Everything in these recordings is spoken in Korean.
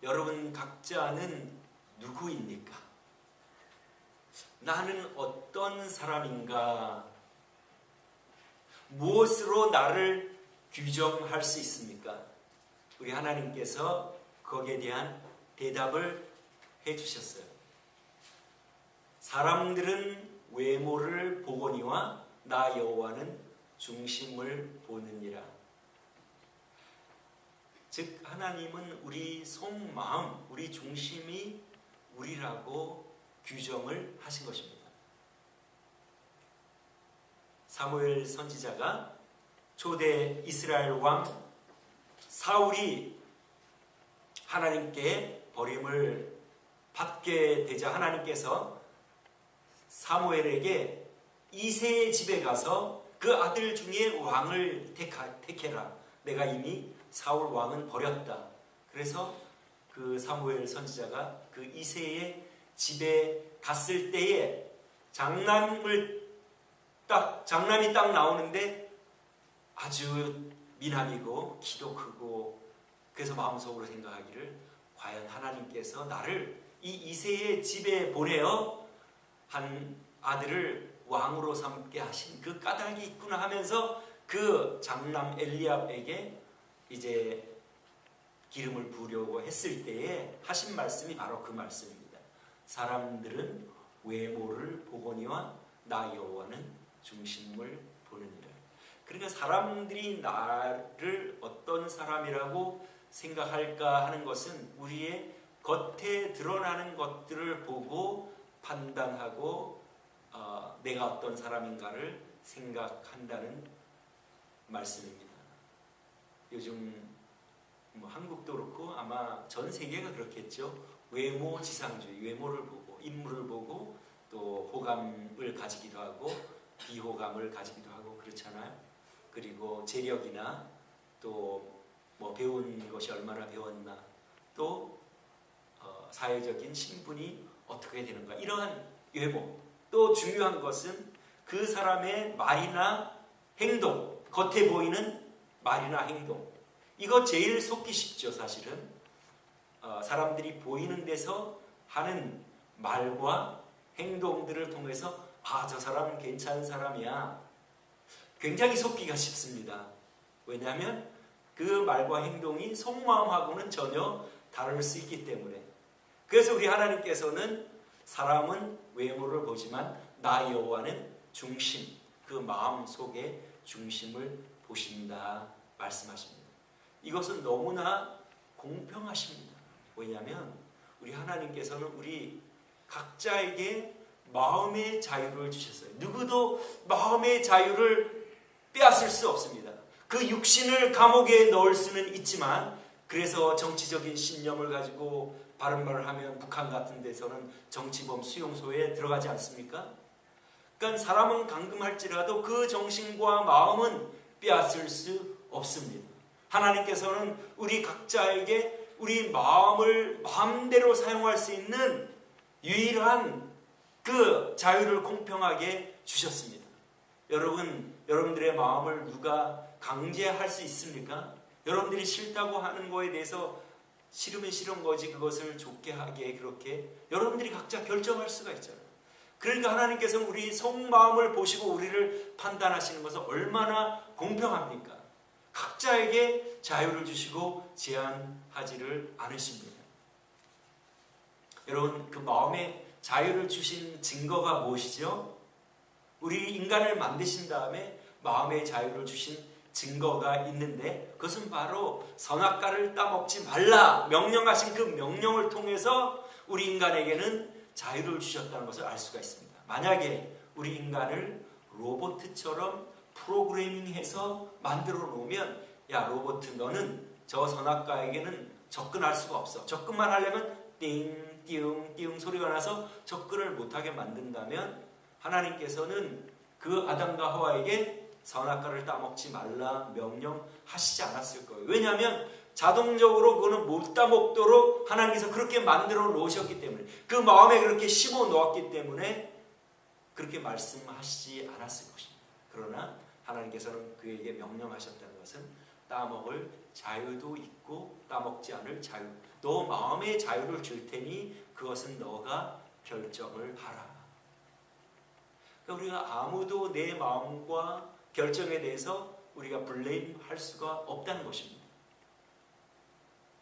여러분 각자는 누구입니까? 나는 어떤 사람인가? 무엇으로 나를 규정할 수 있습니까? 우리 하나님께서 거기에 대한 대답을 해주셨어요. 사람들은 외모를 보거니와 나 여호와는 중심을 보느니라. 즉 하나님은 우리 속마음, 우리 중심이 우리라고 규정을 하신 것입니다. 사무엘 선지자가 초대 이스라엘 왕 사울이 하나님께 버림을 받게 되자 하나님께서 사무엘에게 이새의 집에 가서 그 아들 중에 왕을 택해라. 내가 이미 사울 왕은 버렸다. 그래서 그 사무엘 선지자가 그 이새의 집에 갔을 때에 장남이 딱 나오는데 아주 미남이고 키도 크고, 그래서 마음속으로 생각하기를 과연 하나님께서 나를 이 이새의 집에 보내어 한 아들을 왕으로 삼게 하신 그 까닭이 있구나 하면서 그 장남 엘리압에게 이제 기름을 부으려고 했을 때에 하신 말씀이 바로 그 말씀입니다. 사람들은 외모를 보거니와 나 여호와는 중심을 보느니라. 그러니까 사람들이 나를 어떤 사람이라고 생각할까 하는 것은 우리의 겉에 드러나는 것들을 보고 판단하고 내가 어떤 사람인가를 생각한다는 말씀입니다. 요즘 한국도 그렇고 아마 전 세계가 그렇겠죠. 외모지상주의, 외모를 보고 인물을 보고 또 호감을 가지기도 하고 비호감을 가지기도 하고 그렇잖아요. 그리고 재력이나 또 뭐 배운 것이 얼마나 배웠나, 또 사회적인 신분이 어떻게 되는가, 이러한 외모. 또 중요한 것은 그 사람의 말이나 행동, 겉에 보이는 말이나 행동. 이거 제일 속기 쉽죠. 사실은 사람들이 보이는 데서 하는 말과 행동들을 통해서 저 사람은 괜찮은 사람이야, 굉장히 속기가 쉽습니다. 왜냐하면 그 말과 행동이 속마음하고는 전혀 다를 수 있기 때문에. 그래서 우리 하나님께서는 사람은 외모를 보지만 나 여호와는 중심, 그 마음 속의 중심을 보신다 말씀하십니다. 이것은 너무나 공평하십니다. 왜냐하면 우리 하나님께서는 우리 각자에게 마음의 자유를 주셨어요. 누구도 마음의 자유를 빼앗을 수 없습니다. 그 육신을 감옥에 넣을 수는 있지만, 그래서 정치적인 신념을 가지고 바른 말을 하면 북한 같은 데서는 정치범 수용소에 들어가지 않습니까? 그러니까 사람은 감금할지라도 그 정신과 마음은 빼앗을 수 없습니다. 하나님께서는 우리 각자에게 우리 마음을 마음대로 사용할 수 있는 유일한 그 자유를 공평하게 주셨습니다. 여러분들의 마음을 누가 강제할 수 있습니까? 여러분들이 싫다고 하는 거에 대해서 싫으면 싫은 거지 그것을 좋게 하게 그렇게 여러분들이 각자 결정할 수가 있잖아요. 그러니까 하나님께서는 우리 속마음을 보시고 우리를 판단하시는 것은 얼마나 공평합니까? 각자에게 자유를 주시고 제한하지를 않으십니다. 여러분, 그 마음에 자유를 주신 증거가 무엇이죠? 우리 인간을 만드신 다음에 마음의 자유를 주신 증거가 있는데, 그것은 바로 선악과를 따먹지 말라 명령하신 그 명령을 통해서 우리 인간에게는 자유를 주셨다는 것을 알 수가 있습니다. 만약에 우리 인간을 로봇처럼 프로그래밍해서 만들어 놓으면, 야 로봇, 너는 저 선악과에게는 접근할 수가 없어. 접근만 하려면 띵 띠웅 띠웅 소리가 나서 접근을 못하게 만든다면, 하나님께서는 그 아담과 하와에게 선악과를 따먹지 말라 명령하시지 않았을 거예요. 왜냐하면 자동적으로 그거는 못 따먹도록 하나님께서 그렇게 만들어 놓으셨기 때문에, 그 마음에 그렇게 심어 놓았기 때문에 그렇게 말씀하시지 않았을 것입니다. 그러나 하나님께서는 그에게 명령하셨다는 것은 따먹을 자유도 있고 따먹지 않을 자유. 너 마음의 자유를 줄 테니 그것은 너가 결정을 하라. 그러니까 우리가 아무도 내 마음과 결정에 대해서 우리가 블레임할 수가 없다는 것입니다.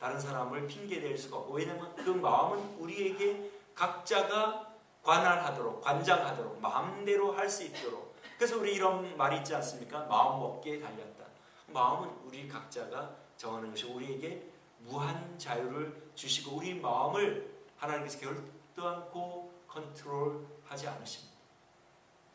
다른 사람을 핑계댈 수가 없고, 왜냐하면 그 마음은 우리에게 각자가 관할하도록, 관장하도록, 마음대로 할 수 있도록. 그래서 우리 이런 말이 있지 않습니까? 마음 먹기에 달렸다. 마음은 우리 각자가 정하는 것이, 우리에게 무한 자유를 주시고 우리 마음을 하나님께서 결단코 컨트롤하지 않으십니다.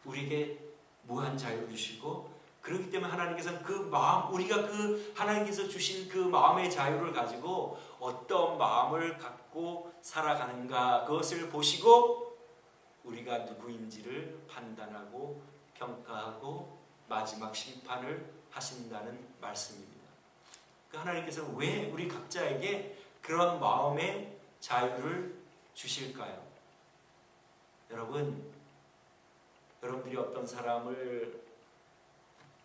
우리에게 무한 자유를 주시고, 그렇기 때문에 하나님께서는 그 마음, 우리가 그 하나님께서 주신 그 마음의 자유를 가지고 어떤 마음을 갖고 살아가는가, 그것을 보시고 우리가 누구인지를 판단하고 평가하고 마지막 심판을 하신다는 말씀입니다. 하나님께서는 왜 우리 각자에게 그런 마음의 자유를 주실까요? 여러분들이 어떤 사람을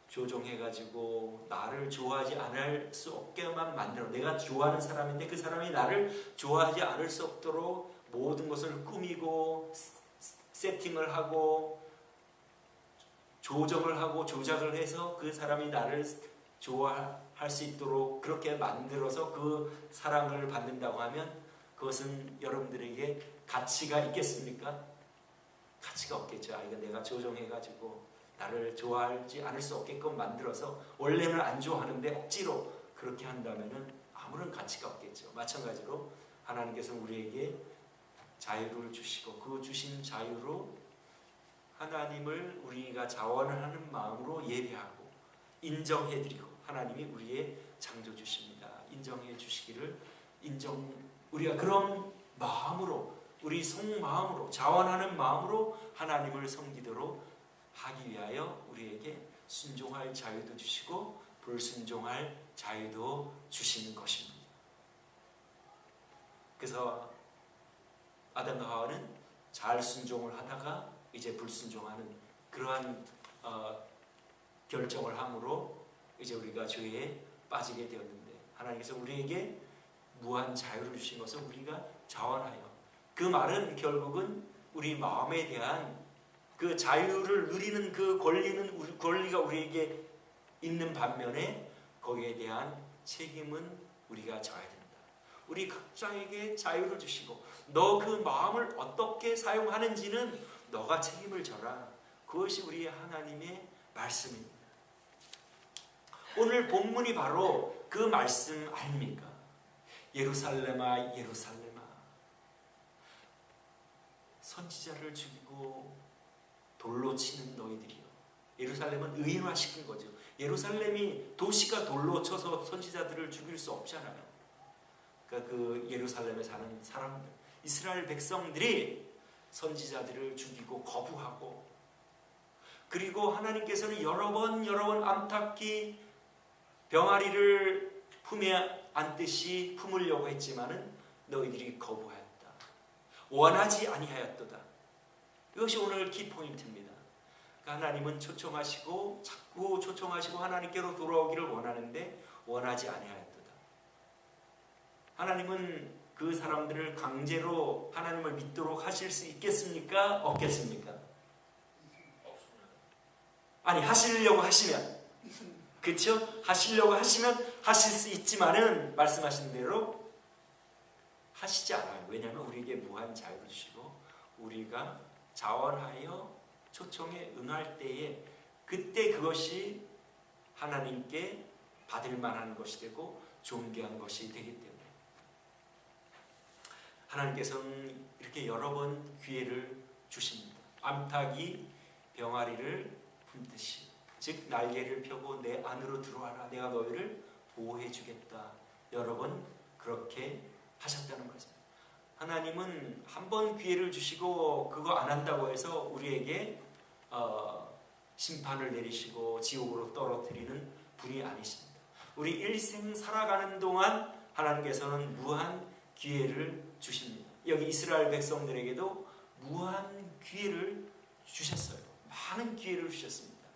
조종해가지고 나를 좋아하지 않을 수 없게만 만들어, 내가 좋아하는 사람인데 그 사람이 나를 좋아하지 않을 수 없도록 모든 것을 꾸미고 세팅을 하고 조정을 하고 조작을 해서 그 사람이 나를 좋아할 수 있도록 그렇게 만들어서 그 사랑을 받는다고 하면 그것은 여러분들에게 가치가 있겠습니까? 가치가 없겠죠. 이거 내가 조정해가지고 나를 좋아하지 않을 수 없게끔 만들어서 원래는 안 좋아하는데 억지로 그렇게 한다면 아무런 가치가 없겠죠. 마찬가지로 하나님께서는 우리에게 자유를 주시고 그 주신 자유로 하나님을 우리가 자원을 하는 마음으로 예배하고 인정해드리고, 하나님이 우리의 창조주십니다. 인정해 주시기를 우리가 그런 마음으로, 우리 속마음으로, 자원하는 마음으로 하나님을 섬기도록 하기 위하여 우리에게 순종할 자유도 주시고 불순종할 자유도 주시는 것입니다. 그래서 아담과 하와는 잘 순종을 하다가 이제 불순종하는 그러한 결정을 함으로 이제 우리가 죄에 빠지게 되었는데, 하나님께서 우리에게 무한 자유를 주신 것을 우리가 자원하여, 그 말은 결국은 우리 마음에 대한 그 자유를 누리는 그 권리가 우리에게 있는 반면에 거기에 대한 책임은 우리가 져야 된다. 우리 각자에게 자유를 주시고 너 그 마음을 어떻게 사용하는지는 너가 책임을 져라. 그것이 우리 하나님의 말씀입니다. 오늘 본문이 바로 그 말씀 아닙니까? 예루살렘아 예루살렘아, 선지자를 죽이고 돌로 치는 너희들이요. 예루살렘은 의인화시킨 거죠. 예루살렘이 도시가 돌로 쳐서 선지자들을 죽일 수 없잖아요. 그러니까 그 예루살렘에 사는 사람들, 이스라엘 백성들이 선지자들을 죽이고 거부하고, 그리고 하나님께서는 여러 번 암탉기 병아리를 품에 안듯이 품으려고 했지만은 너희들이 거부하였다. 원하지 아니하였도다. 이것이 오늘 키포인트입니다. 그러니까 하나님은 초청하시고 자꾸 초청하시고 하나님께로 돌아오기를 원하는데 원하지 아니하였도다. 하나님은 그 사람들을 강제로 하나님을 믿도록 하실 수 있겠습니까? 없겠습니까? 아니, 하시려고 하시면, 그렇죠? 하시려고 하시면 하실 수 있지만은 말씀하신 대로 하시지 않아요. 왜냐하면 우리에게 무한 자유를 주시고 우리가 자원하여 초청에 응할 때에 그때 그것이 하나님께 받을 만한 것이 되고 존귀한 것이 되기 때문에 하나님께서는 이렇게 여러 번 기회를 주십니다. 암탉이 병아리를 품듯이, 즉 날개를 펴고 내 안으로 들어와라, 내가 너희를 보호해 주겠다. 여러 번 그렇게 하셨다는 말씀입니다. 하나님은 한 번 기회를 주시고 그거 안 한다고 해서 우리에게 심판을 내리시고 지옥으로 떨어뜨리는 분이 아니십니다. 우리 일생 살아가는 동안 하나님께서는 무한 기회를 주십니다. 여기 이스라엘 백성들에게도 무한 기회를 주셨어요. 많은 기회를 주셨습니다.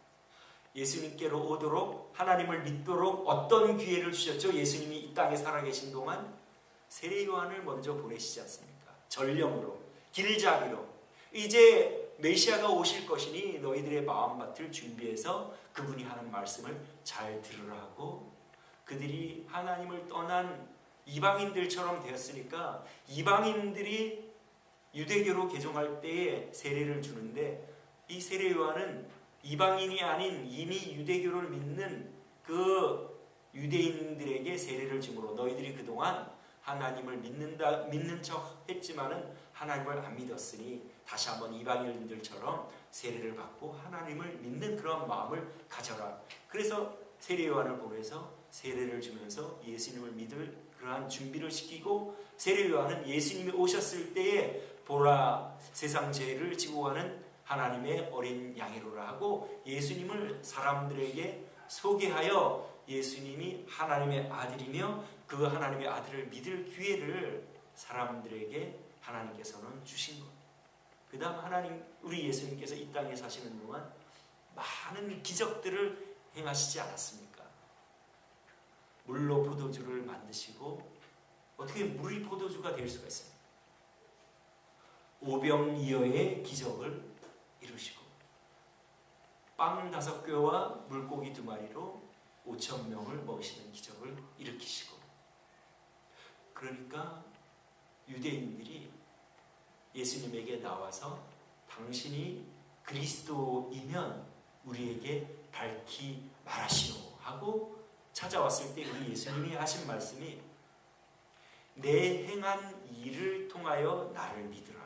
예수님께로 오도록 하나님을 믿도록 어떤 기회를 주셨죠? 예수님이 이 땅에 살아계신 동안 세례 요한을 먼저 보내시지 않습니까? 전령으로, 길잡이로. 이제 메시아가 오실 것이니 너희들의 마음밭을 준비해서 그분이 하는 말씀을 잘 들으라 하고, 그들이 하나님을 떠난 이방인들처럼 되었으니까 이방인들이 유대교로 개종할 때에 세례를 주는데, 이 세례 요한은 이방인이 아닌 이미 유대교를 믿는 그 유대인들에게 세례를 주므로 너희들이 그동안 하나님을 믿는 척 했지만은 하나님을 안 믿었으니 다시 한번 이방인들처럼 세례를 받고 하나님을 믿는 그런 마음을 가져라. 그래서 세례 요한을 보내서 세례를 주면서 예수님을 믿을 그러한 준비를 시키고, 세례 요한은 예수님이 오셨을 때에 보라 세상 죄를 지고 가는 하나님의 어린 양이로라 하고 예수님을 사람들에게 소개하여 예수님이 하나님의 아들이며 그 하나님의 아들을 믿을 기회를 사람들에게 하나님께서는 주신 것. 그 다음 우리 예수님께서 이 땅에 사시는 동안 많은 기적들을 행하시지 않았습니까? 물로 포도주를 만드시고, 어떻게 물이 포도주가 될 수가 있습니까? 오병이어의 기적을 이루시고, 빵 5개와 물고기 2마리로 5,000명을 먹이시는 기적을 일으키시고, 그러니까 유대인들이 예수님에게 나와서 당신이 그리스도이면 우리에게 밝히 말하시오 하고 찾아왔을 때 우리 예수님이 하신 말씀이 내 행한 일을 통하여 나를 믿으라.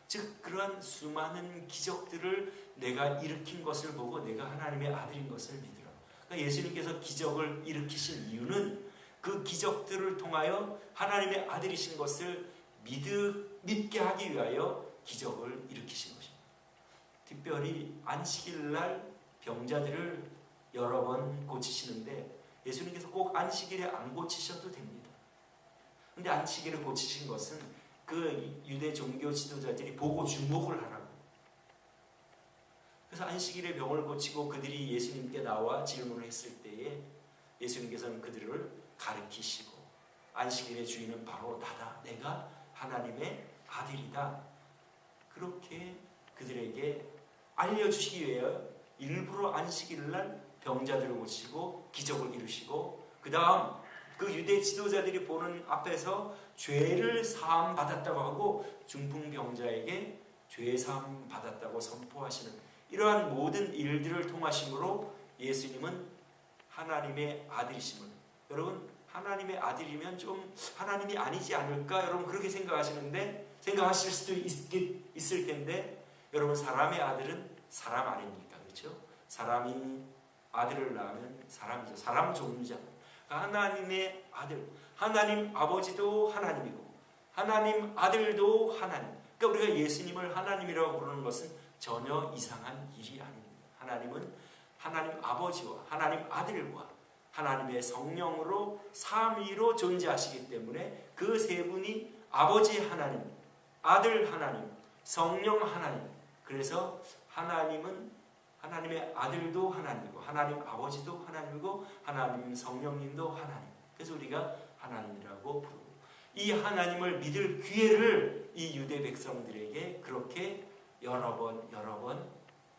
즉 그러한 수많은 기적들을 내가 일으킨 것을 보고 내가 하나님의 아들인 것을 믿으라. 그러니까 예수님께서 기적을 일으키신 이유는 그 기적들을 통하여 하나님의 아들이신 것을 믿게 하기 위하여 기적을 일으키신 것입니다. 특별히 안식일날 병자들을 여러 번 고치시는데 예수님께서 꼭 안식일에 안 고치셔도 됩니다. 그런데 안식일에 고치신 것은 그 유대 종교 지도자들이 보고 주목을 하라고. 그래서 안식일에 병을 고치고 그들이 예수님께 나와 질문을 했을 때에 예수님께서는 그들을 가르치시고 안식일의 주인은 바로 나다. 내가 하나님의 아들이다. 그렇게 그들에게 알려주시기 위해 일부러 안식일날 병자들을 고치고 기적을 이루시고, 그 다음 그 유대 지도자들이 보는 앞에서 죄를 사함 받았다고 하고 중풍병자에게 죄 사함 받았다고 선포하시는 이러한 모든 일들을 통하심으로 예수님은 하나님의 아들이심을, 여러분 하나님의 아들이면 좀 하나님이 아니지 않을까 여러분 그렇게 생각하실 수도 있을 텐데, 여러분 사람의 아들은 사람 아닙니까? 그렇죠? 사람이 아들을 낳으면 사람이죠. 사람 종류잖아요. 하나님의 아들, 하나님 아버지도 하나님이고 하나님 아들도 하나님. 그러니까 우리가 예수님을 하나님이라고 부르는 것은 전혀 이상한 일이 아닙니다. 하나님은 하나님 아버지와 하나님 아들과 하나님의 성령으로 삼위로 존재하시기 때문에 그 세 분이 아버지 하나님, 아들 하나님, 성령 하나님. 그래서 하나님은 하나님의 아들도 하나님이고 하나님 아버지도 하나님이고 하나님 성령님도 하나님. 그래서 우리가 하나님이라고 부르고, 이 하나님을 믿을 기회를 이 유대 백성들에게 그렇게 여러 번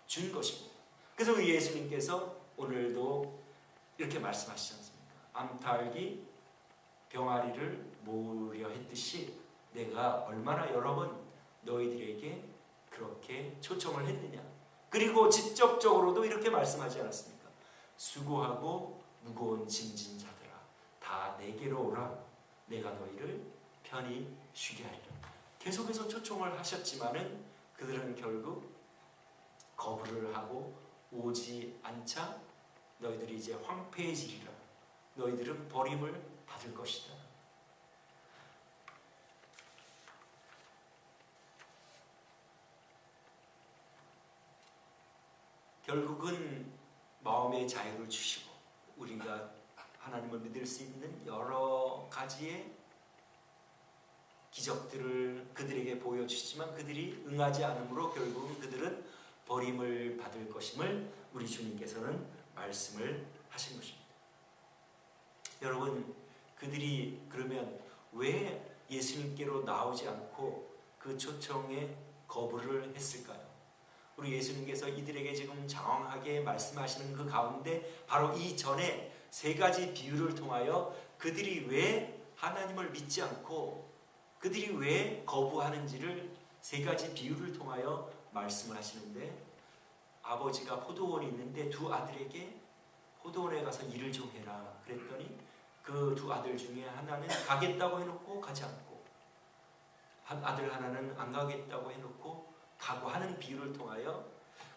준 것입니다. 그래서 우리 예수님께서 오늘도 이렇게 말씀하시지 않습니까? 암탉이 병아리를 모으려 했듯이 내가 얼마나 여러 번 너희들에게 그렇게 초청을 했느냐. 그리고 직접적으로도 이렇게 말씀하지 않았습니까? 수고하고 무거운 짐진 자들아 다 내게로 오라. 내가 너희를 편히 쉬게 하리라. 계속해서 초청을 하셨지만은 그들은 결국 거부를 하고 오지 않자 너희들이 이제 황폐해지리라. 너희들은 버림을 받을 것이다. 결국은 마음의 자유를 주시고 우리가 하나님을 믿을 수 있는 여러 가지의 기적들을 그들에게 보여주시지만 그들이 응하지 않으므로 결국은 그들은 버림을 받을 것임을 우리 주님께서는 말씀을 하신 것입니다. 여러분, 그들이 그러면 왜 예수님께로 나오지 않고 그 초청에 거부를 했을까요? 우리 예수님께서 이들에게 지금 장황하게 말씀하시는 그 가운데 바로 이전에 세 가지 비유를 통하여 그들이 왜 하나님을 믿지 않고 그들이 왜 거부하는지를 세 가지 비유를 통하여 말씀을 하시는데, 아버지가 포도원이 있는데 두 아들에게 포도원에 가서 일을 좀 해라 그랬더니 그 두 아들 중에 하나는 가겠다고 해놓고 가지 않고, 한 아들 하나는 안 가겠다고 해놓고 가고 하는 비유를 통하여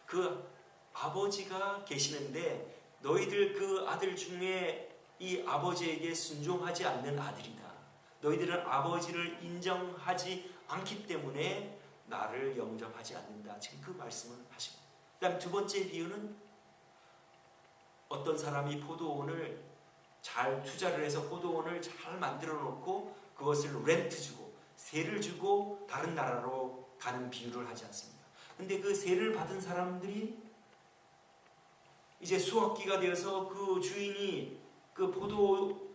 그 아버지가 계시는데 너희들 그 아들 중에 이 아버지에게 순종하지 않는 아들이다. 너희들은 아버지를 인정하지 않기 때문에 나를 영접하지 않는다. 지금 그 말씀을 하시고, 그 다음 두 번째 비유는 어떤 사람이 포도원을 잘 투자를 해서 포도원을 잘 만들어 놓고 그것을 렌트 주고 세를 주고 다른 나라로 가는 비유를 하지 않습니다. 근데 그 세를 받은 사람들이 이제 수확기가 되어서 그 주인이 그 포도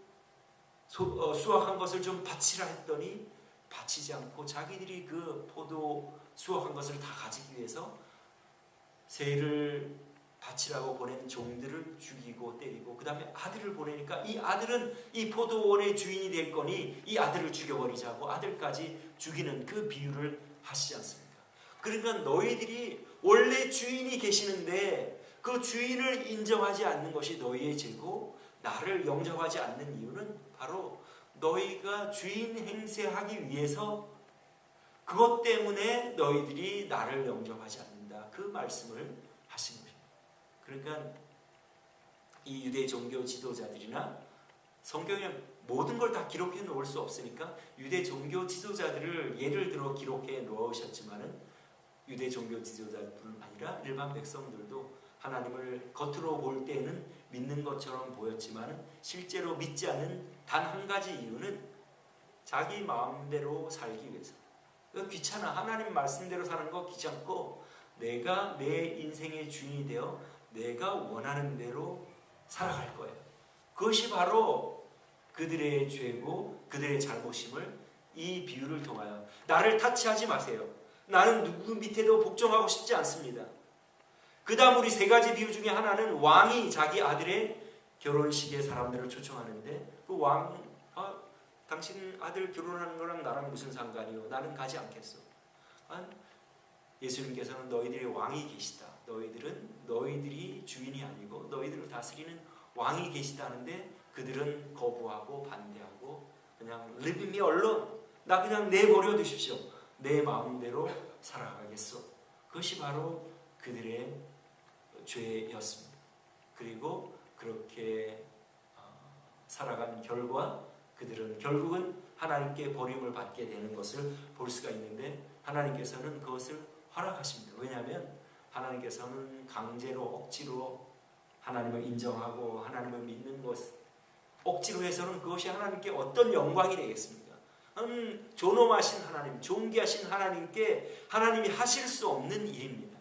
수확한 것을 좀 바치라 했더니 바치지 않고 자기들이 그 포도 수확한 것을 다 가지기 위해서 세를 바치라고 보낸 종들을 죽이고 때리고, 그 다음에 아들을 보내니까 이 아들은 이 포도원의 주인이 될 거니 이 아들을 죽여버리자고 아들까지 죽이는 그 비유를 하시지 않습니까? 그러니까 너희들이 원래 주인이 계시는데 그 주인을 인정하지 않는 것이 너희의 죄고, 나를 영접하지 않는 이유는 바로 너희가 주인 행세하기 위해서 그것 때문에 너희들이 나를 영접하지 않는다. 그 말씀을 하신 것입니다. 그러니까 이 유대 종교 지도자들이나 성경에 모든 걸 다 기록해 놓을 수 없으니까 유대 종교 지도자들을 예를 들어 기록해 놓으셨지만은 유대 종교 지도자뿐 아니라 일반 백성들도 하나님을 겉으로 볼 때는 믿는 것처럼 보였지만 실제로 믿지 않는 단 한 가지 이유는 자기 마음대로 살기 위해서. 귀찮아. 하나님 말씀대로 사는 거 귀찮고 내가 내 인생의 주인이 되어 내가 원하는 대로 살아갈 거예요. 그것이 바로 그들의 죄고 그들의 잘못임을 이 비유를 통하여, 나를 타치하지 마세요. 나는 누구 밑에도 복종하고 싶지 않습니다. 그 다음 우리 세 가지 비유 중에 하나는 왕이 자기 아들의 결혼식에 사람들을 초청하는데 그 왕, 당신 아들 결혼하는 거랑 나랑 무슨 상관이요? 나는 가지 않겠어. 예수님께서는 너희들의 왕이 계시다. 너희들이 주인이 아니고 너희들을 다스리는 왕이 계시다는데 그들은 거부하고 반대하고 그냥 leave me alone. 나 그냥 내버려 두십시오. 내 마음대로 살아가겠어. 그것이 바로 그들의 죄였습니다. 그리고 그렇게 살아간 결과 그들은 결국은 하나님께 버림을 받게 되는 것을 볼 수가 있는데, 하나님께서는 그것을 허락하십니다. 왜냐하면 하나님께서는 강제로 억지로 하나님을 인정하고 하나님을 믿는 것, 억지로 해서는 그것이 하나님께 어떤 영광이 되겠습니까? 존엄하신 하나님, 존귀하신 하나님께 하나님이 하실 수 없는 일입니다.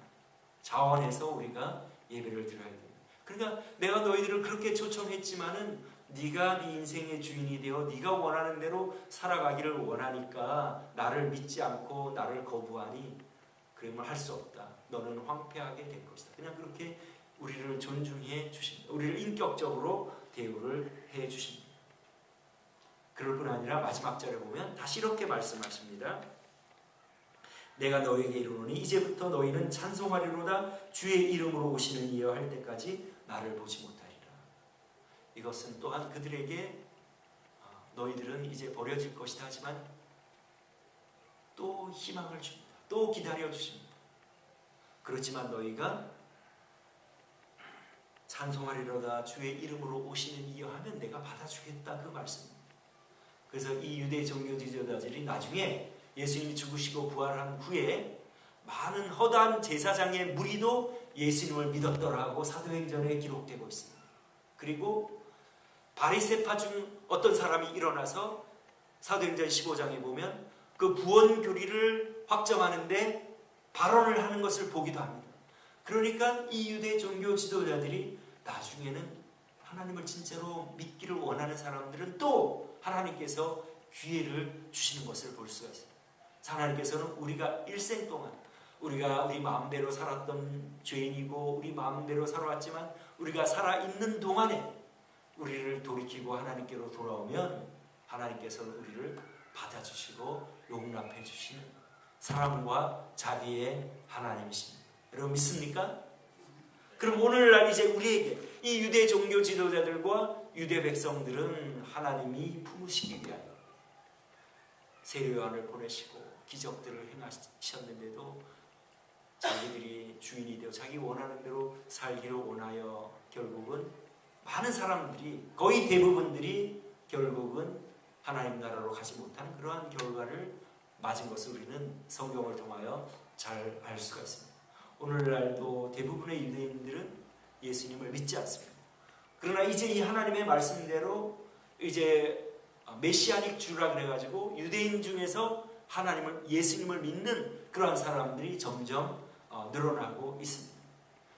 자원해서 우리가 예배를 드려야 됩니다. 그러니까 내가 너희들을 그렇게 초청했지만은 네가 네 인생의 주인이 되어 네가 원하는 대로 살아가기를 원하니까 나를 믿지 않고 나를 거부하니 그러면 할 수 없다. 너는 황폐하게 될 것이다. 그냥 그렇게 우리를 존중해 주십니다. 우리를 인격적으로 대우를 해 주십니다. 그럴 뿐 아니라 마지막 절에 보면 다시 이렇게 말씀하십니다. 내가 너에게 이르노니 이제부터 너희는 찬송하리로다. 주의 이름으로 오시는 이여 할 때까지 나를 보지 못하리라. 이것은 또한 그들에게 너희들은 이제 버려질 것이다 하지만 또 희망을 줍니다. 또 기다려 주십니다. 그렇지만 너희가 찬송하리로다 주의 이름으로 오시는 이여 하면 내가 받아주겠다, 그 말씀입니다. 그래서 이 유대 종교 지도자들이 나중에 예수님이 죽으시고 부활한 후에 많은 허다한 제사장의 무리도 예수님을 믿었더라고 사도행전에 기록되고 있습니다. 그리고 바리새파 중 어떤 사람이 일어나서 사도행전 15장에 보면 그 구원 교리를 확정하는데 발언을 하는 것을 보기도 합니다. 그러니까 이 유대 종교 지도자들이 나중에는 하나님을 진짜로 믿기를 원하는 사람들은 또 하나님께서 기회를 주시는 것을 볼 수가 있습니다. 하나님께서는 우리가 일생 동안 우리가 우리 마음대로 살았던 죄인이고 우리 마음대로 살아왔지만 우리가 살아있는 동안에 우리를 돌이키고 하나님께로 돌아오면 하나님께서는 우리를 받아주시고 용납해 주시는 사랑과 자비의 하나님이십니다. 여러분 믿습니까? 그럼 오늘날 이제 우리에게 이 유대 종교 지도자들과 유대 백성들은 하나님이 품으시기 위하여 새 요한을 보내시고 기적들을 행하셨는데도 자기들이 주인이 되어 자기 원하는 대로 살기를 원하여 결국은 많은 사람들이 거의 대부분들이 결국은 하나님 나라로 가지 못하는 그러한 결과를 맞은 것을 우리는 성경을 통하여 잘 알 수가 있습니다. 오늘날도 대부분의 유대인들은 예수님을 믿지 않습니다. 그러나 이제 이 하나님의 말씀대로 이제 메시아닉 주라 그래가지고 유대인 중에서 하나님을 예수님을 믿는 그러한 사람들이 점점 늘어나고 있습니다.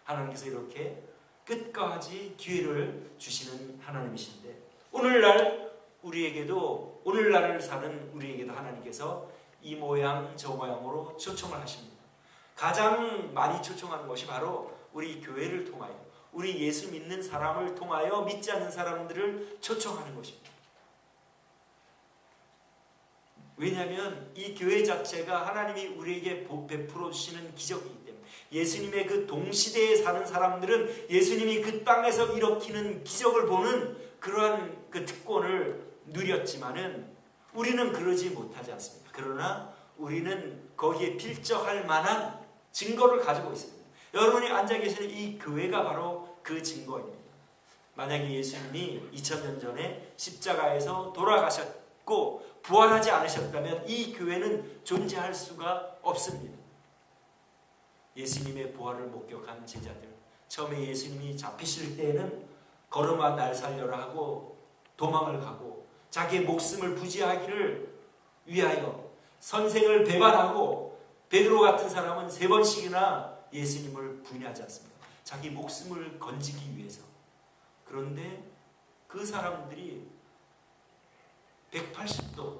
하나님께서 이렇게 끝까지 기회를 주시는 하나님이신데 오늘날 우리에게도 오늘날을 사는 우리에게도 하나님께서 이 모양 저 모양으로 초청을 하십니다. 가장 많이 초청하는 것이 바로 우리 교회를 통하여 우리 예수 믿는 사람을 통하여 믿지 않는 사람들을 초청하는 것입니다. 왜냐하면 이 교회 자체가 하나님이 우리에게 베풀어 주시는 기적이기 때문에 예수님의 그 동시대에 사는 사람들은 예수님이 그 땅에서 일으키는 기적을 보는 그러한 그 특권을 누렸지만은 우리는 그러지 못하지 않습니다. 그러나 우리는 거기에 필적할 만한 증거를 가지고 있습니다. 여러분이 앉아 계시는 이 교회가 바로 그 증거입니다. 만약에 예수님이 2000년 전에 십자가에서 돌아가셨고 부활하지 않으셨다면 이 교회는 존재할 수가 없습니다. 예수님의 부활을 목격한 제자들, 처음에 예수님이 잡히실 때에는 걸음아 날 살려라 하고 도망을 가고 자기의 목숨을 부지하기를 위하여 선생을 배반하고 베드로 같은 사람은 3번씩이나 예수님을 부인하지 않습니다. 자기 목숨을 건지기 위해서. 그런데 그 사람들이 180도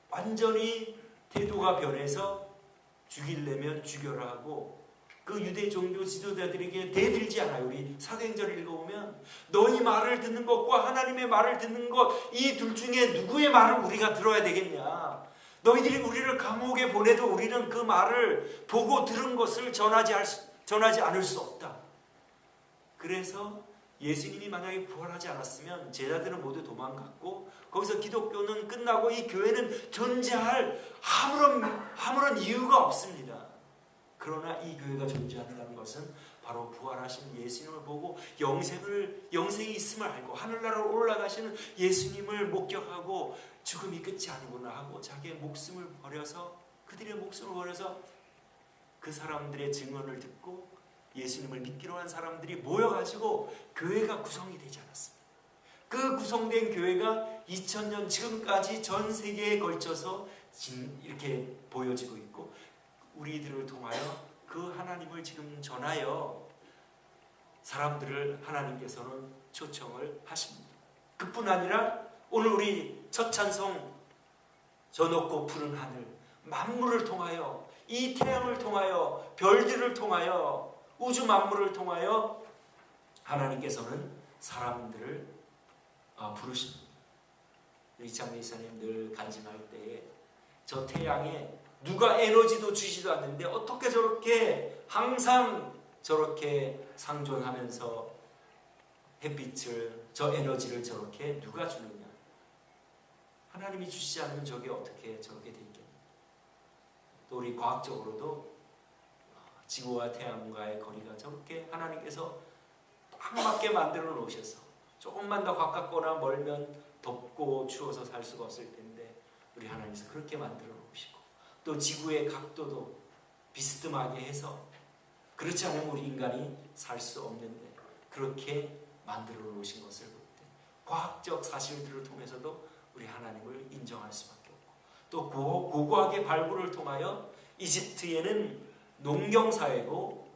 완전히 태도가 변해서 죽이려면 죽여라 하고 그 유대 종교 지도자들에게 대들지 않아요. 우리 사도행전을 읽어보면 너희 말을 듣는 것과 하나님의 말을 듣는 것 이 둘 중에 누구의 말을 우리가 들어야 되겠냐. 너희들이 우리를 감옥에 보내도 우리는 그 말을 보고 들은 것을 전하지 않을 수 없다. 그래서 예수님이 만약에 부활하지 않았으면 제자들은 모두 도망갔고 거기서 기독교는 끝나고 이 교회는 존재할 아무런 이유가 없습니다. 그러나 이 교회가 존재한다는 것은 바로 부활하신 예수님을 보고 영생이 있음을 알고 하늘나라로 올라가시는 예수님을 목격하고 죽음이 끝이 아니구나 하고 자기의 목숨을 버려서 그들의 목숨을 버려서 그 사람들의 증언을 듣고 예수님을 믿기로 한 사람들이 모여가지고 교회가 구성이 되지 않았습니다. 그 구성된 교회가 2000년 지금까지 전 세계에 걸쳐서 이렇게 보여지고 있고 우리들을 통하여 그 하나님을 지금 전하여 사람들을 하나님께서는 초청을 하십니다. 그뿐 아니라 오늘 우리 첫 찬송 저 높고 푸른 하늘 만물을 통하여 이 태양을 통하여 별들을 통하여 우주 만물을 통하여 하나님께서는 사람들을 부르십니다. 이창래 이사님 늘 간증할 때에 저 태양에 누가 에너지도 주지도 않는데 어떻게 저렇게 항상 저렇게 상존하면서 햇빛을 저 에너지를 저렇게 누가 주느냐. 하나님이 주시지 않으면 저게 어떻게 저렇게 돼 있겠냐. 또 우리 과학적으로도 지구와 태양과의 거리가 저렇게 하나님께서 딱 맞게 만들어 놓으셔서 조금만 더 가깝거나 멀면 덥고 추워서 살 수가 없을 텐데 우리 하나님께서 그렇게 만들어 놓으시고 또 지구의 각도도 비스듬하게 해서 그렇지 않으면 우리 인간이 살 수 없는데 그렇게 만들어 놓으신 것을 볼 때 과학적 사실들을 통해서도 우리 하나님을 인정할 수밖에 없고 또 고고학의 발굴을 통하여 이집트에는 농경사회고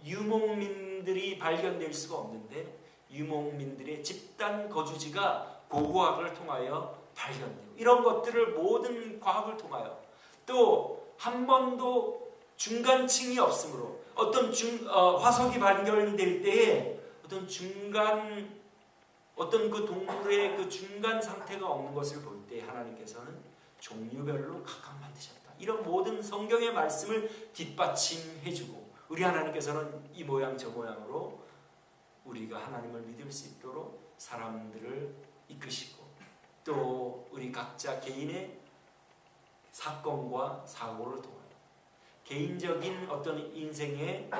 유목민들이 발견될 수가 없는데 유목민들의 집단 거주지가 고고학을 통하여 발견돼요. 이런 것들을 모든 과학을 통하여 또 한 번도 중간층이 없으므로 어떤 화석이 발견될 때에 어떤 그 동물의 그 중간 상태가 없는 것을 볼 때 하나님께서는 종류별로 각각 만드셨다. 이런 모든 성경의 말씀을 뒷받침해주고 우리 하나님께서는 이 모양 저 모양으로 우리가 하나님을 믿을 수 있도록 사람들을 이끄시고 또 우리 각자 개인의 사건과 사고를 통하여 개인적인 어떤 인생의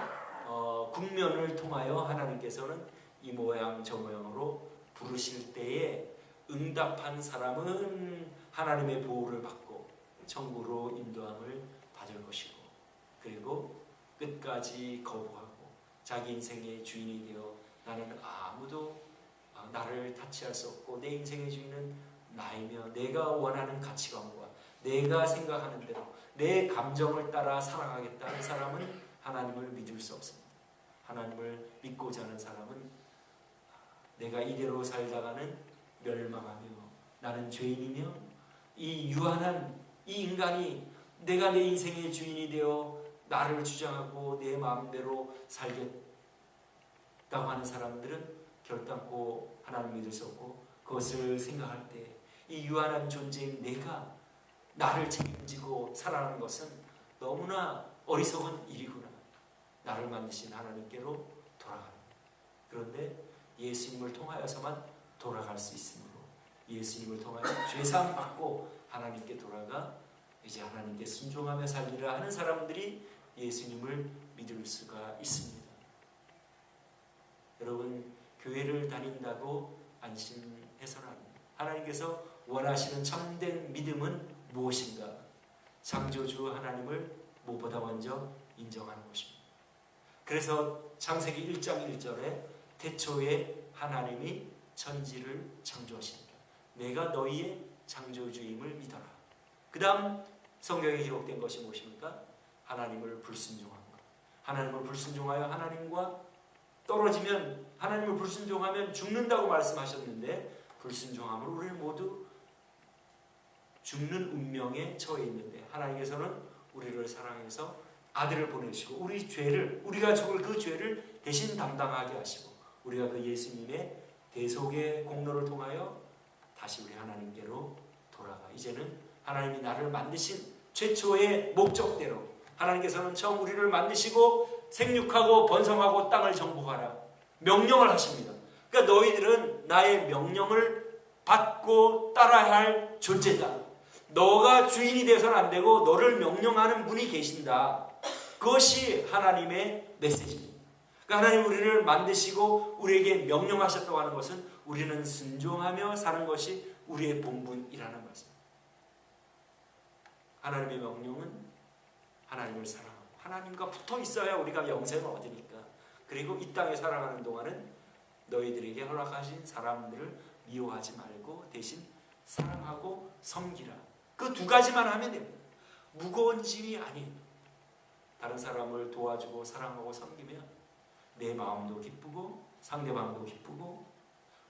국면을 통하여 하나님께서는 이 모양 저 모양으로 부르실 때에 응답한 사람은 하나님의 보호를 받고 천국으로 인도함을 받을 것이고 그리고 끝까지 거부하고 자기 인생의 주인이 되어 나는 아무도 나를 타치할 수 없고 내 인생의 주인은 나이며 내가 원하는 가치관과 내가 생각하는 대로 내 감정을 따라 살아가겠다는 사람은 하나님을 믿을 수 없습니다. 하나님을 믿고자 하는 사람은 내가 이대로 살다가는 멸망하며 나는 죄인이며 이 유한한 이 인간이 내가 내 인생의 주인이 되어 나를 주장하고 내 마음대로 살겠다고 하는 사람들은 결단코 하나님을 믿을 수 없고 그것을 생각할 때 이 유한한 존재인 내가 나를 책임지고 살아가는 것은 너무나 어리석은 일이구나. 나를 만드신 하나님께로 돌아가는. 그런데 예수님을 통하여서만 돌아갈 수 있으므로 예수님을 통하여 죄사함 받고 하나님께 돌아가 이제 하나님께 순종하며 살리라 하는 사람들이 예수님을 믿을 수가 있습니다. 여러분 교회를 다닌다고 안심해서는 안 됩니다. 하나님께서 원하시는 참된 믿음은 무엇인가? 창조주 하나님을 무엇보다 먼저 인정하는 것입니다. 그래서 창세기 1장 1절에 태초에 하나님이 천지를 창조하신다. 내가 너희의 창조주임을 믿어라. 그 다음 성경에 기록된 것이 무엇입니까? 하나님을 불순종한 것. 하나님을 불순종하여 하나님과 떨어지면 하나님을 불순종하면 죽는다고 말씀하셨는데 불순종함으로 우리는 모두 죽는 운명에 처해 있는데 하나님께서는 우리를 사랑해서 아들을 보내주시고 우리 죄를 우리가 죽을 그 죄를 대신 담당하게 하시고 우리가 그 예수님의 대속의 공로를 통하여 다시 우리 하나님께로 돌아가 이제는 하나님이 나를 만드신 최초의 목적대로 하나님께서는 처음 우리를 만드시고 생육하고 번성하고 땅을 정복하라 명령을 하십니다. 그러니까 너희들은 나의 명령을 받고 따라야 할 존재다. 너가 주인이 되어서는 안 되고 너를 명령하는 분이 계신다. 그것이 하나님의 메시지입니다. 그러니까 하나님 우리를 만드시고 우리에게 명령하셨다고 하는 것은 우리는 순종하며 사는 것이 우리의 본분이라는 말씀입니다. 하나님의 명령은 하나님을 사랑하고 하나님과 붙어 있어야 우리가 영생을 얻으니까. 그리고 이 땅에 살아가는 동안은 너희들에게 허락하신 사람들을 미워하지 말고 대신 사랑하고 섬기라. 그 두 가지만 하면 됩니다. 무거운 짐이 아니에요. 다른 사람을 도와주고 사랑하고 섬기면 내 마음도 기쁘고 상대방도 기쁘고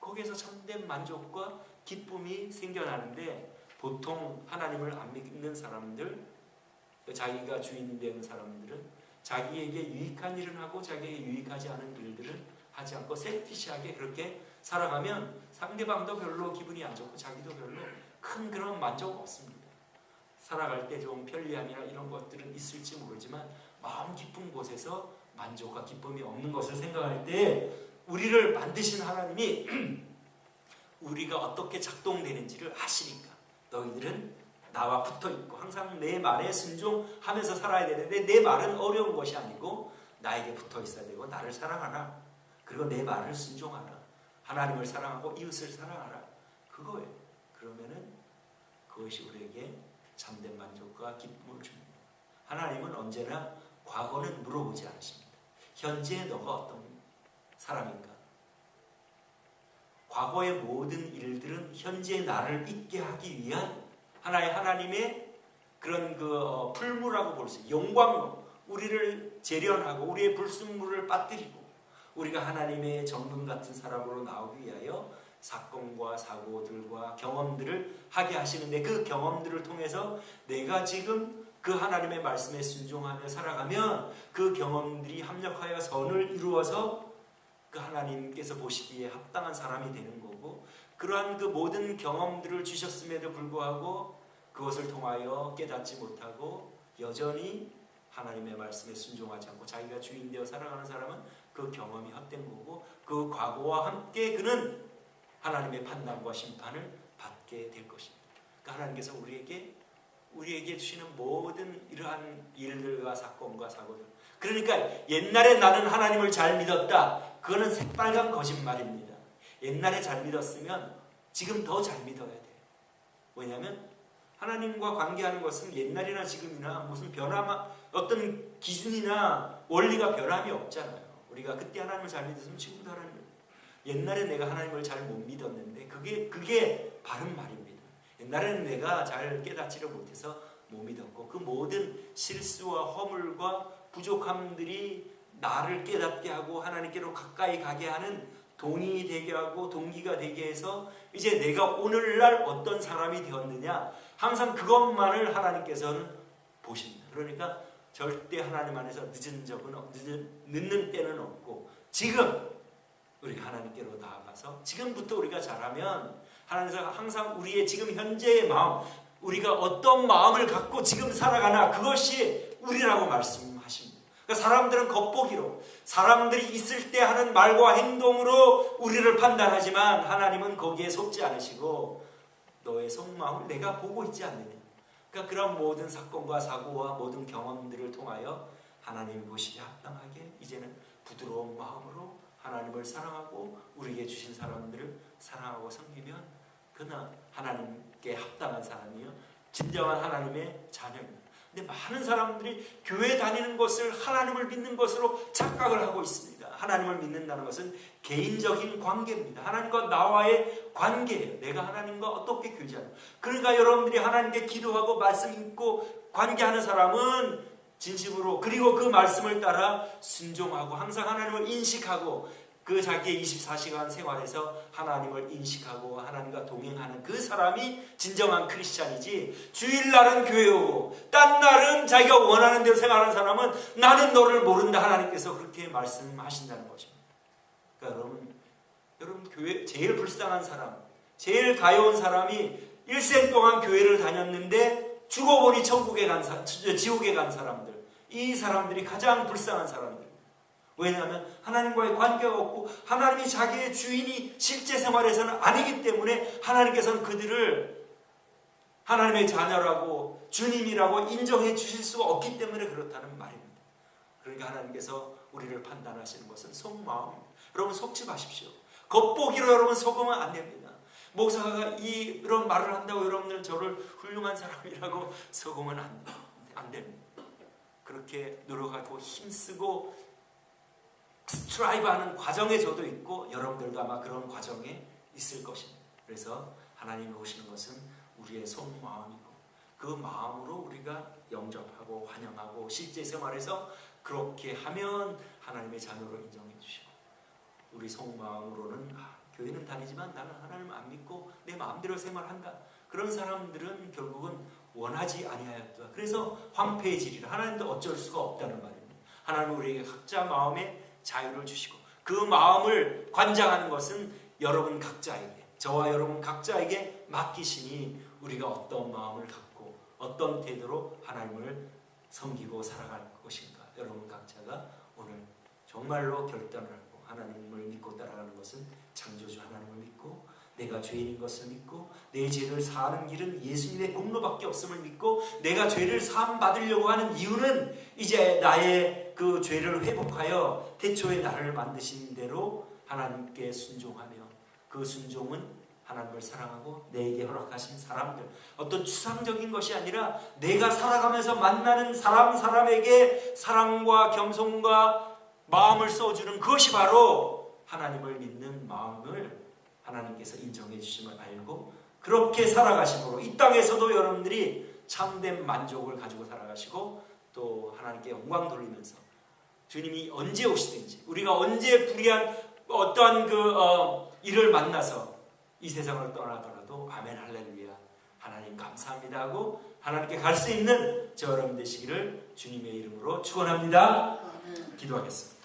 거기에서 참된 만족과 기쁨이 생겨나는데 보통 하나님을 안 믿는 사람들 자기가 주인 되는 사람들은 자기에게 유익한 일은 하고 자기에게 유익하지 않은 일들은 하지 않고 셀피시하게 그렇게 살아가면 상대방도 별로 기분이 안 좋고 자기도 별로 큰 그런 만족 없습니다. 살아갈 때 좀 편리함이나 이런 것들은 있을지 모르지만 마음 깊은 곳에서 만족과 기쁨이 없는 것을 생각할 때 우리를 만드신 하나님이 우리가 어떻게 작동되는지를 아시니까 너희들은 나와 붙어있고 항상 내 말에 순종하면서 살아야 되는데 내 말은 어려운 것이 아니고 나에게 붙어있어야 되고 나를 사랑하라. 그리고 내 말을 순종하라. 하나님을 사랑하고 이웃을 사랑하라. 그거예요. 그러면은 그것이 우리에게 참된 만족과 기쁨을 줍니다. 하나님은 언제나 과거는 물어보지 않으십니다. 현재 너가 어떤 사람인가? 과거의 모든 일들은 현재 나를 있게 하기 위한 하나님의 그런 풀무라고 볼 수 있어요. 영광로. 우리를 재련하고 우리의 불순물을 빠뜨리고 우리가 하나님의 정금 같은 사람으로 나오기 위하여 사건과 사고들과 경험들을 하게 하시는데, 그 경험들을 통해서 내가 지금 그 하나님의 말씀에 순종하며 살아가면 그 경험들이 합력하여 선을 이루어서 그 하나님께서 보시기에 합당한 사람이 되는 거고, 그러한 그 모든 경험들을 주셨음에도 불구하고 그것을 통하여 깨닫지 못하고 여전히 하나님의 말씀에 순종하지 않고 자기가 주인 되어 살아가는 사람은 그 경험이 헛된 거고, 그 과거와 함께 그는 하나님의 판단과 심판을 받게 될 것입니다. 그러니까 하나님께서 우리에게 주시는 모든 이러한 일들과 사건과 사고들, 그러니까 옛날에 나는 하나님을 잘 믿었다, 그거는 새빨간 거짓말입니다. 옛날에 잘 믿었으면 지금 더 잘 믿어야 돼요. 왜냐하면 하나님과 관계하는 것은 옛날이나 지금이나 무슨 어떤 기준이나 원리가 변함이 없잖아요. 우리가 그때 하나님을 잘 믿었으면 지금도 하나님을, 옛날에 내가 하나님을 잘 못 믿었는데 그게 바른 말입니다. 옛날에는 내가 잘 깨닫지를 못해서 못 믿었고, 그 모든 실수와 허물과 부족함들이 나를 깨닫게 하고 하나님께로 가까이 가게 하는 동이 되게 하고 동기가 되게 해서 이제 내가 오늘날 어떤 사람이 되었느냐, 항상 그것만을 하나님께서는 보십니다. 그러니까 절대 하나님 안에서 늦는 때는 없고, 지금 우리가 하나님께로 나아가서 지금부터 우리가 잘하면 하나님께서 항상 우리의 지금 현재의 마음, 우리가 어떤 마음을 갖고 지금 살아가나 그것이 우리라고 말씀하십니다. 그러니까 사람들은 겉보기로, 사람들이 있을 때 하는 말과 행동으로 우리를 판단하지만 하나님은 거기에 속지 않으시고 너의 속마음을 내가 보고 있지 않느냐. 그러니까 그런 모든 사건과 사고와 모든 경험들을 통하여 하나님 보시기에 합당하게 이제는 부드러운 마음으로 하나님을 사랑하고 우리에게 주신 사람들을 사랑하고 섬기면 그는 하나님께 합당한 사람이요 진정한 하나님의 자녀입니다. 근데 많은 사람들이 교회 다니는 것을 하나님을 믿는 것으로 착각을 하고 있습니다. 하나님을 믿는다는 것은 개인적인 관계입니다. 하나님과 나와의 관계예요. 내가 하나님과 어떻게 교제하는. 그러니까 여러분들이 하나님께 기도하고 말씀 읽고 관계하는 사람은 진심으로, 그리고 그 말씀을 따라 순종하고 항상 하나님을 인식하고 그 자기의 24시간 생활에서 하나님을 인식하고 하나님과 동행하는 그 사람이 진정한 크리스찬이지, 주일날은 교회 오고 딴 날은 자기가 원하는 대로 생활하는 사람은 나는 너를 모른다, 하나님께서 그렇게 말씀하신다는 것입니다. 그러니까 여러분 교회 제일 불쌍한 사람, 제일 가여운 사람이 일생 동안 교회를 다녔는데 죽어보니 지옥에 간 사람들, 이 사람들이 가장 불쌍한 사람들. 왜냐하면 하나님과의 관계가 없고 하나님이 자기의 주인이 실제 생활에서는 아니기 때문에 하나님께서는 그들을 하나님의 자녀라고 주님이라고 인정해 주실 수가 없기 때문에 그렇다는 말입니다. 그러니까 하나님께서 우리를 판단하시는 것은 속마음입니다. 여러분 속지 마십시오. 겉보기로 여러분 속으면 안 됩니다. 목사가 이런 말을 한다고 여러분들 저를 훌륭한 사람이라고 속으면 안 됩니다. 그렇게 노력하고 힘쓰고 스트라이브하는 과정에 저도 있고 여러분들도 아마 그런 과정에 있을 것입니다. 그래서 하나님이 보시는 것은 우리의 속마음이고 그 마음으로 우리가 영접하고 환영하고 실제 생활에서 그렇게 하면 하나님의 자녀로 인정해 주시고, 우리 속마음으로는 교회는 다니지만 나는 하나님을 안 믿고 내 마음대로 생활한다, 그런 사람들은 결국은 원하지 아니하였다. 그래서 황폐해지리라. 하나님도 어쩔 수가 없다는 말입니다. 하나님은 우리에게 각자 마음에 자유를 주시고 그 마음을 관장하는 것은 여러분 각자에게, 저와 여러분 각자에게 맡기시니 우리가 어떤 마음을 갖고 어떤 태도로 하나님을 섬기고 살아갈 것인가, 여러분 각자가 오늘 정말로 결단을 하고 하나님을 믿고 따라가는 것은 창조주 하나님을 믿고 내가 죄인인 것을 믿고 내 죄를 사하는 길은 예수님의 공로밖에 없음을 믿고 내가 죄를 사함 받으려고 하는 이유는 이제 나의 그 죄를 회복하여 태초에 나를 만드신 대로 하나님께 순종하며, 그 순종은 하나님을 사랑하고 내게 허락하신 사람들, 어떤 추상적인 것이 아니라 내가 살아가면서 만나는 사람에게 사랑과 겸손과 마음을 써주는 그것이 바로 하나님을 믿는 마음을 하나님께서 인정해 주심을 알고 그렇게 살아가심으로 이 땅에서도 여러분들이 참된 만족을 가지고 살아가시고 또 하나님께 영광 돌리면서 주님이 언제 오시든지 우리가 언제 불의한 어떠한 일을 만나서 이 세상을 떠나더라도 아멘 할렐루야 하나님 감사합니다 하고 하나님께 갈 수 있는 저 여러분 되시기를 주님의 이름으로 축원합니다. 기도하겠습니다.